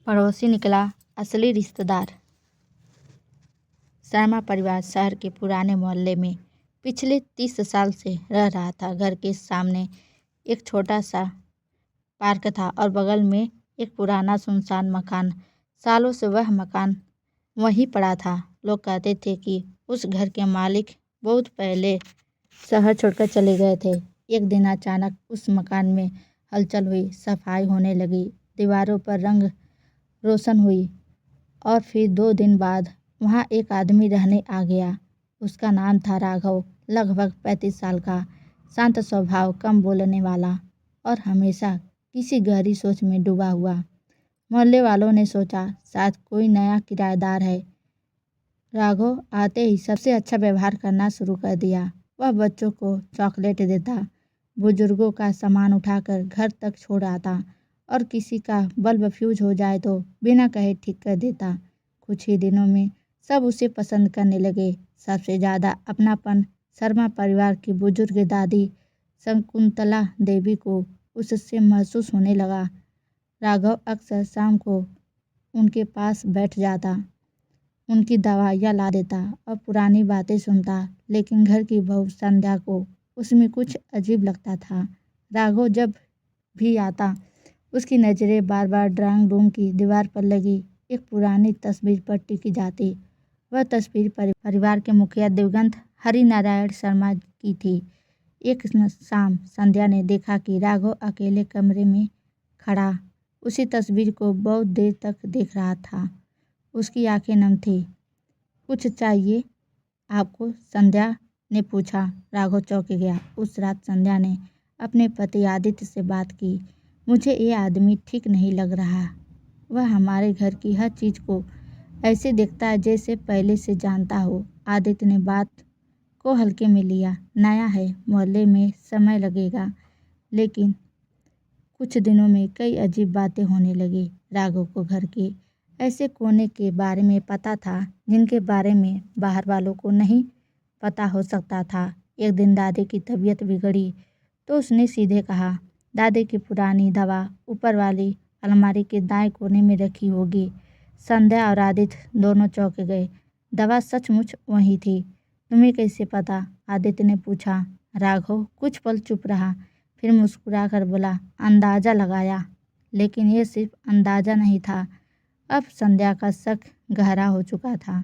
पड़ोसी निकला असली रिश्तेदार। शर्मा परिवार शहर के पुराने मोहल्ले में पिछले 30 साल से रह रहा था। घर के सामने एक छोटा सा पार्क था और बगल में एक पुराना सुनसान मकान। सालों से वह मकान वहीं पड़ा था। लोग कहते थे कि उस घर के मालिक बहुत पहले शहर छोड़कर चले गए थे। एक दिन अचानक उस मकान में हलचल हुई, सफाई होने लगी, दीवारों पर रंग रोशन हुई और फिर 2 दिन बाद वहाँ एक आदमी रहने आ गया। उसका नाम था राघव। लगभग 35 साल का, शांत स्वभाव, कम बोलने वाला और हमेशा किसी गहरी सोच में डूबा हुआ। मोहल्ले वालों ने सोचा शायद कोई नया किराएदार है। राघव आते ही सबसे अच्छा व्यवहार करना शुरू कर दिया। वह बच्चों को चॉकलेट देता, बुजुर्गों का सामान उठाकर घर तक छोड़ आता और किसी का बल्ब फ्यूज हो जाए तो बिना कहे ठीक कर देता। कुछ ही दिनों में सब उसे पसंद करने लगे। सबसे ज़्यादा अपनापन शर्मा परिवार की बुजुर्ग दादी शकुंतला देवी को उससे महसूस होने लगा। राघव अक्सर शाम को उनके पास बैठ जाता, उनकी दवाइयाँ ला देता और पुरानी बातें सुनता। लेकिन घर की बहू संध्या को उसमें कुछ अजीब लगता था। राघव जब भी आता उसकी नज़रें बार बार ड्राइंग रूम की दीवार पर लगी एक पुरानी तस्वीर पर टिकी जाती। वह तस्वीर परिवार के मुखिया दिवंगत हरिनारायण शर्मा की थी। एक शाम संध्या ने देखा कि राघव अकेले कमरे में खड़ा उसी तस्वीर को बहुत देर तक देख रहा था। उसकी आंखें नम थी। कुछ चाहिए आपको? संध्या ने पूछा। राघव चौंक गया। उस रात संध्या ने अपने पति आदित्य से बात की। मुझे ये आदमी ठीक नहीं लग रहा। वह हमारे घर की हर चीज़ को ऐसे देखता है जैसे पहले से जानता हो। आदित्य ने बात को हल्के में लिया। नया है, मोहल्ले में समय लगेगा, लेकिन कुछ दिनों में कई अजीब बातें होने लगी। राघव को घर के ऐसे कोने के बारे में पता था जिनके बारे में बाहर वालों को नहीं पता हो सकता था। एक दिन दादी की तबीयत बिगड़ी तो उसने सीधे कहा, दादी की पुरानी दवा ऊपर वाली अलमारी के दाएं कोने में रखी होगी। संध्या और आदित्य दोनों चौंक गए। दवा सचमुच वहीं थी। तुम्हें कैसे पता? आदित्य ने पूछा। राघव कुछ पल चुप रहा, फिर मुस्कुराकर बोला, अंदाज़ा लगाया। लेकिन यह सिर्फ अंदाज़ा नहीं था। अब संध्या का शक गहरा हो चुका था।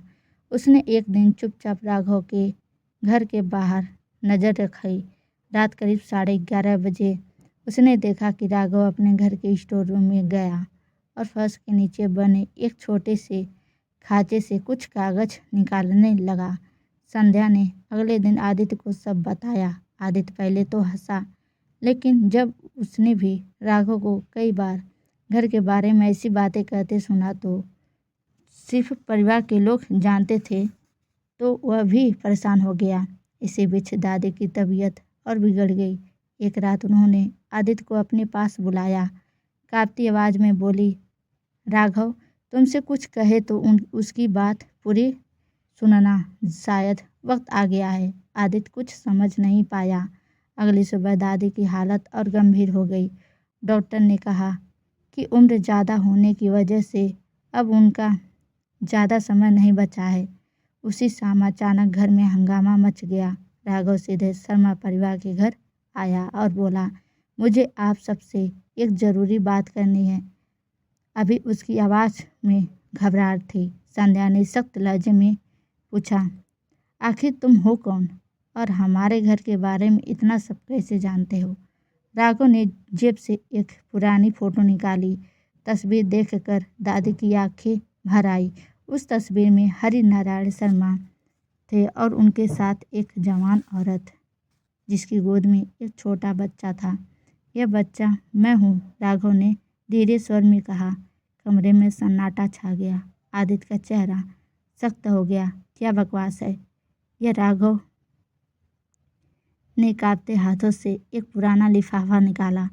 उसने एक दिन चुपचाप राघव के घर के बाहर नज़र रखी। रात करीब 11:30 बजे उसने देखा कि राघव अपने घर के स्टोर रूम में गया और फर्श के नीचे बने एक छोटे से खांचे से कुछ कागज़ निकालने लगा। संध्या ने अगले दिन आदित्य को सब बताया। आदित्य पहले तो हंसा, लेकिन जब उसने भी राघव को कई बार घर के बारे में ऐसी बातें कहते सुना तो सिर्फ परिवार के लोग जानते थे, तो वह भी परेशान हो गया। इसी बीच दादी की तबीयत और बिगड़ गई। एक रात उन्होंने आदित्य को अपने पास बुलाया। कांपती आवाज़ में बोली, राघव तुमसे कुछ कहे तो उसकी बात पूरी सुनना। शायद वक्त आ गया है। आदित्य कुछ समझ नहीं पाया। अगली सुबह दादी की हालत और गंभीर हो गई। डॉक्टर ने कहा कि उम्र ज़्यादा होने की वजह से अब उनका ज़्यादा समय नहीं बचा है। उसी शाम अचानक घर में हंगामा मच गया। राघव सीधे शर्मा परिवार के घर आया और बोला, मुझे आप सबसे एक ज़रूरी बात करनी है। अभी उसकी आवाज़ में घबराहट थी। संध्या ने सख्त लहजे में पूछा, आखिर तुम हो कौन और हमारे घर के बारे में इतना सब कैसे जानते हो? राघव ने जेब से एक पुरानी फ़ोटो निकाली। तस्वीर देखकर दादी की आंखें भर आई। उस तस्वीर में हरिनारायण शर्मा थे और उनके साथ एक जवान औरत जिसकी गोद में एक छोटा बच्चा था। यह बच्चा मैं हूँ, राघव ने धीरे स्वर में कहा। कमरे में सन्नाटा छा गया। आदित्य का चेहरा सख्त हो गया। क्या बकवास है? यह राघव ने कांपते हाथों से एक पुराना लिफाफा निकाला।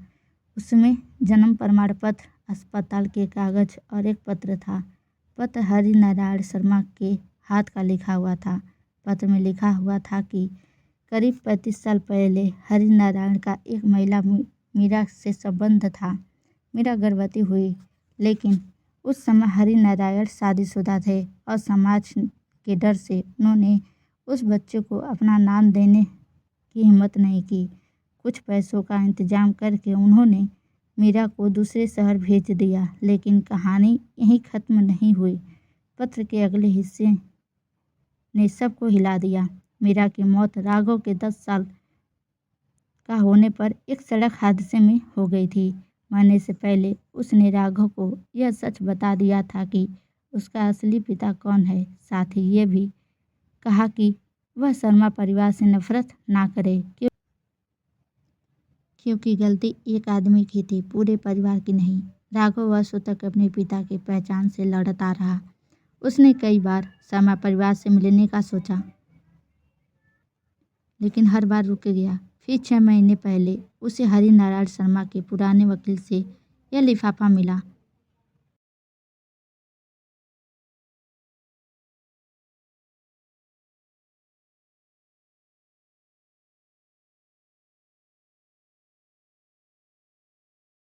उसमें जन्म प्रमाण पत्र, अस्पताल के कागज और एक पत्र था। पत्र हरिनारायण शर्मा के हाथ का लिखा हुआ था। पत्र में लिखा हुआ था कि करीब 35 साल पहले हरिनारायण का एक महिला मीरा से संबंध था। मीरा गर्भवती हुई, लेकिन उस समय हरिनारायण शादीशुदा थे और समाज के डर से उन्होंने उस बच्चे को अपना नाम देने की हिम्मत नहीं की। कुछ पैसों का इंतजाम करके उन्होंने मीरा को दूसरे शहर भेज दिया, लेकिन कहानी यहीं खत्म नहीं हुई। पत्र के अगले हिस्से ने सबको हिला दिया। मीरा की मौत राघव के 10 साल का होने पर एक सड़क हादसे में हो गई थी। मरने से पहले उसने राघव को यह सच बता दिया था कि उसका असली पिता कौन है। साथ ही ये भी कहा कि वह शर्मा परिवार से नफरत ना करे, क्योंकि गलती एक आदमी की थी, पूरे परिवार की नहीं। राघव वर्षों तक अपने पिता की पहचान से लड़ता रहा। उसने कई बार शर्मा परिवार से मिलने का सोचा, लेकिन हर बार रुक गया। फिर 6 महीने पहले उसे हरिनारायण शर्मा के पुराने वकील से यह लिफाफा मिला।